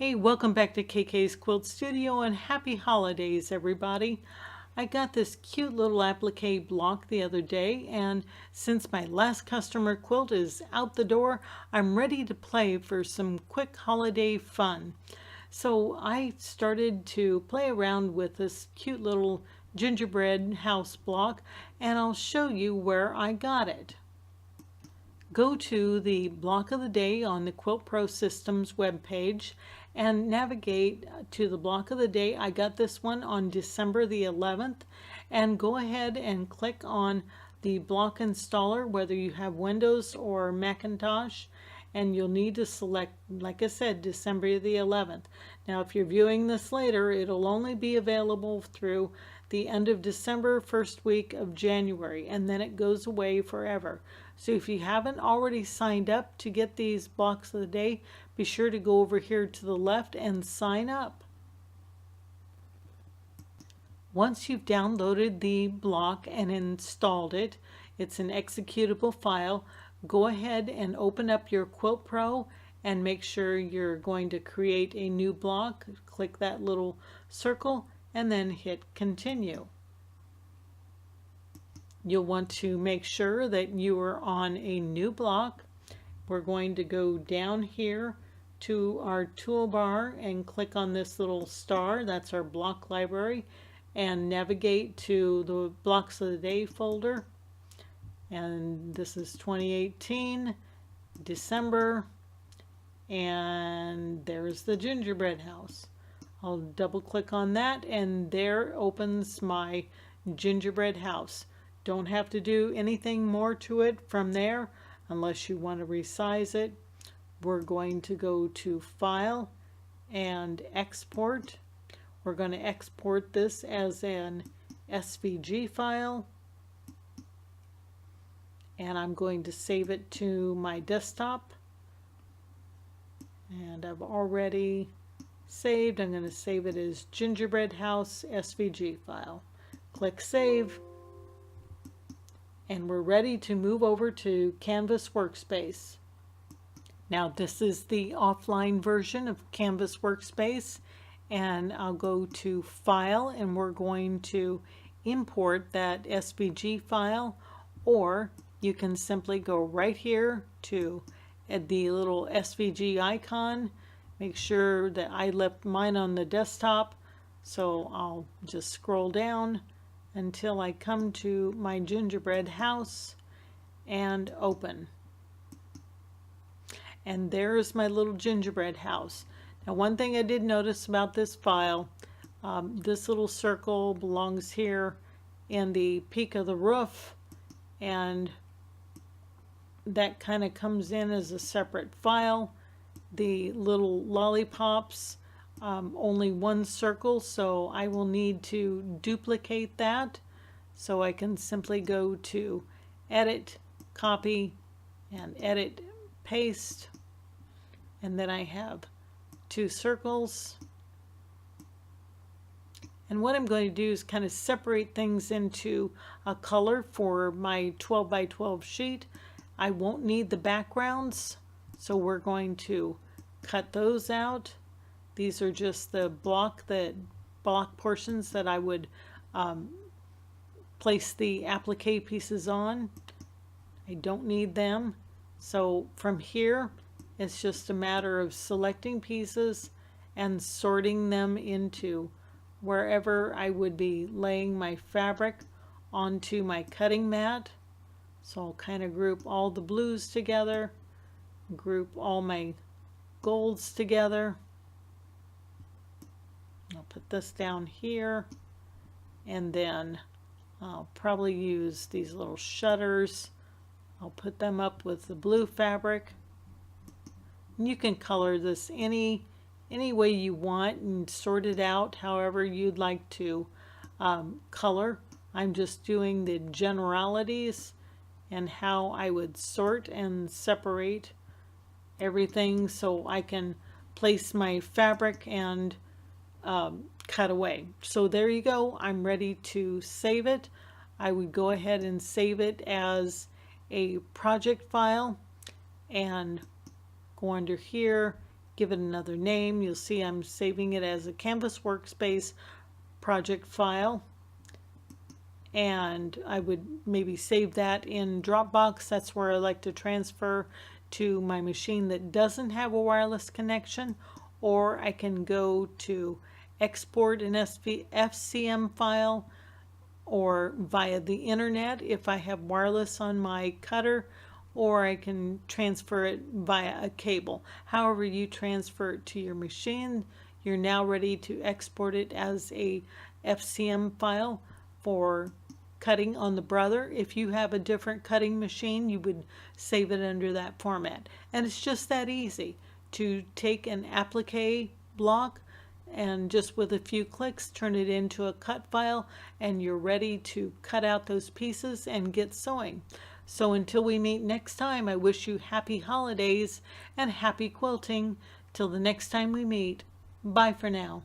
Hey, welcome back to KK's Quilt Studio and happy holidays, everybody. I got this cute little applique block the other day, and since my last customer quilt is out the door, I'm ready to play for some quick holiday fun. So I started to play around with this cute little gingerbread house block, and I'll show you where I got it. Go to the block of the day on the QuiltPro Systems webpage and navigate to the block of the day. I got this one on December the 11th, and go ahead and click on the block installer, whether you have Windows or Macintosh, and you'll need to select, like I said, December the 11th. Now if you're viewing this later, it'll only be available through the end of December, first week of January, and then it goes away forever. So if you haven't already signed up to get these blocks of the day, be sure to go over here to the left and sign up. Once you've downloaded the block and installed it, it's an executable file. Go ahead and open up your QuiltPro and make sure you're going to create a new block. Click that little circle and then hit continue. You'll want to make sure that you are on a new block. We're going to go down here to our toolbar and click on this little star. That's our block library, and navigate to the blocks of the day folder. And this is 2018 December, and there's the gingerbread house. I'll double click on that, and there opens my gingerbread house. Don't have to do anything more to it from there unless you want to resize it. We're going to go to File and Export. We're going to export this as an SVG file, and I'm going to save it to my desktop. And I've already saved. I'm going to save it as gingerbread house SVG file. Click Save. And we're ready to move over to Canvas Workspace. Now this is the offline version of Canvas Workspace, and I'll go to File, and we're going to import that SVG file, or you can simply go right here to the little SVG icon. Make sure that I left mine on the desktop, so I'll just scroll down until I come to my gingerbread house and open. And there's my little gingerbread house. Now one thing I did notice about this file, this little circle belongs here in the peak of the roof, and that kind of comes in as a separate file. The little lollipops, only one circle, so I will need to duplicate that. So I can simply go to Edit, Copy, and Edit, Paste, and then I have two circles. And what I'm going to do is kind of separate things into a color for my 12 by 12 sheet. I won't need the backgrounds, so we're going to cut those out. These are just the block portions that I would place the applique pieces on. I don't need them. So from here, it's just a matter of selecting pieces and sorting them into wherever I would be laying my fabric onto my cutting mat. So I'll kind of group all the blues together, group all my golds together. I'll put this down here, and then I'll probably use these little shutters. I'll put them up with the blue fabric. And you can color this any way you want and sort it out however you'd like to color. I'm just doing the generalities and how I would sort and separate everything so I can place my fabric and cut away. So there you go. I'm ready to save it. I would go ahead and save it as a project file and go under here give it another name. You'll see I'm saving it as a Canvas Workspace project file. And I would maybe save that in Dropbox. That's where I like to transfer to my machine that doesn't have a wireless connection. Or I can go to export an FCM file, or via the internet if I have wireless on my cutter, or I can transfer it via a cable. However you transfer it to your machine, you're now ready to export it as a FCM file for cutting on the brother. If you have a different cutting machine, you would save it under that format. And it's just that easy to take an applique block and just with a few clicks turn it into a cut file, and you're ready to cut out those pieces and get sewing. So until we meet next time, I wish you happy holidays and happy quilting. Till the next time we meet, bye for now.